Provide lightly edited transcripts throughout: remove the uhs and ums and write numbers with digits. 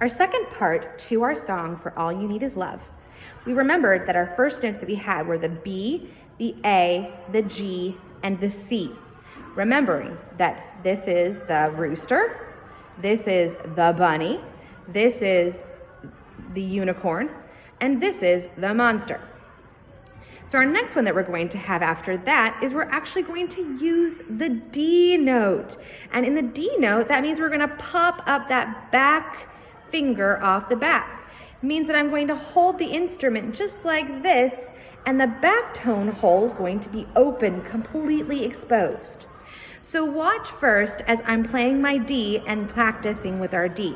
Our second part to our song, For All You Need Is Love, we remembered that our first notes that we had were the B, the A, the G, and the C. Remembering that this is the rooster, this is the bunny, this is the unicorn, and this is the monster. So our next one that we're going to have after that is we're actually going to use the D note. And in the D note, that means we're gonna pop up that back finger off the back. It means that I'm going to hold the instrument just like this, and the back tone hole is going to be open, completely exposed. So watch first as I'm playing my D and practicing with our D.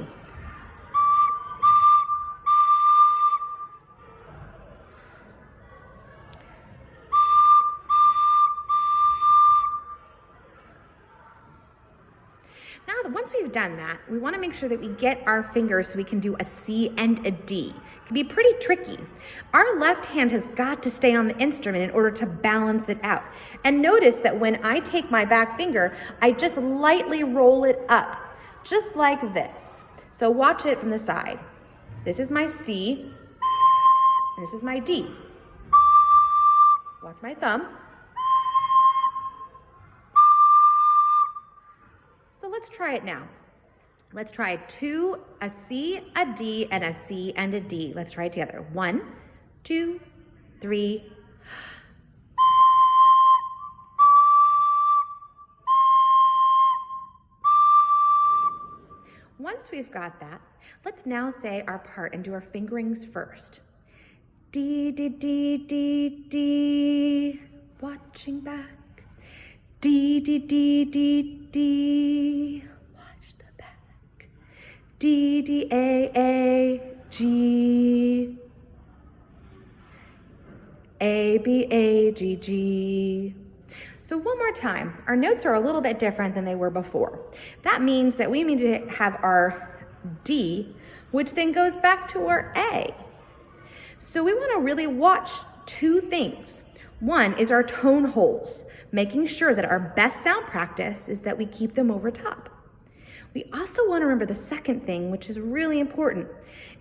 Now, once we've done that, we want to make sure that we get our fingers so we can do a C and a D. It can be pretty tricky. Our left hand has got to stay on the instrument in order to balance it out. And notice that when I take my back finger, I just lightly roll it up, just like this. So watch it from the side. This is my C, and this is my D. Watch my thumb. So let's try it now. Let's try two, a C, a D, and a C and a D. Let's try it together. 1, 2, 3. Once we've got that, let's now say our part and do our fingerings first. D, D, D, D, D. Watching back. D, D, D, D, D. Watch the back. D, D, A, A, G. A, B, A, G, G. So one more time. Our notes are a little bit different than they were before. That means that we need to have our D, which then goes back to our A. So we want to really watch two things. One is our tone holes, making sure that our best sound practice is that we keep them over top. We also want to remember the second thing, which is really important,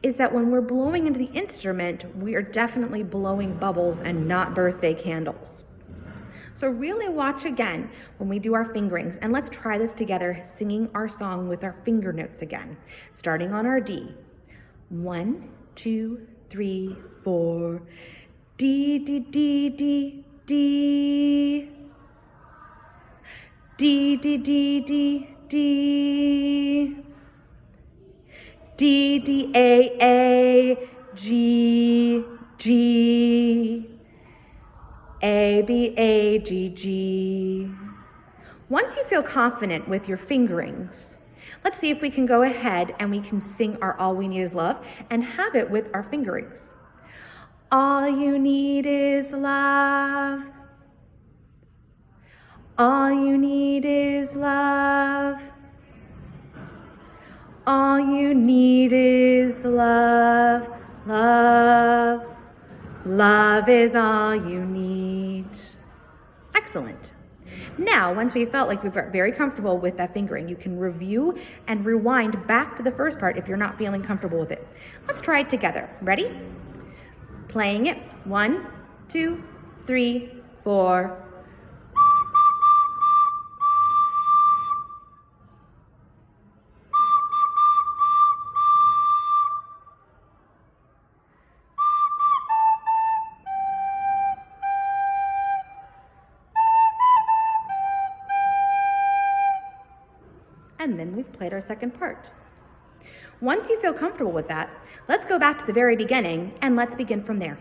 is that when we're blowing into the instrument, we are definitely blowing bubbles and not birthday candles. So really watch again when we do our fingerings, and let's try this together, singing our song with our finger notes again, starting on our D. 1, 2, 3, 4. D, D, D, D, D. D, D, D, D, D. D, D, A, A, G, G. A, B, A, G, G. Once you feel confident with your fingerings, let's see if we can go ahead and we can sing our All We Need Is Love and have it with our fingerings. All you need is love. All you need is love. All you need is love, love. Love is all you need. Excellent. Now, once we felt like we've got very comfortable with that fingering, you can review and rewind back to the first part if you're not feeling comfortable with it. Let's try it together. Ready? Playing it. 1, 2, 3, 4. And then we've played our second part. Once you feel comfortable with that, let's go back to the very beginning and let's begin from there.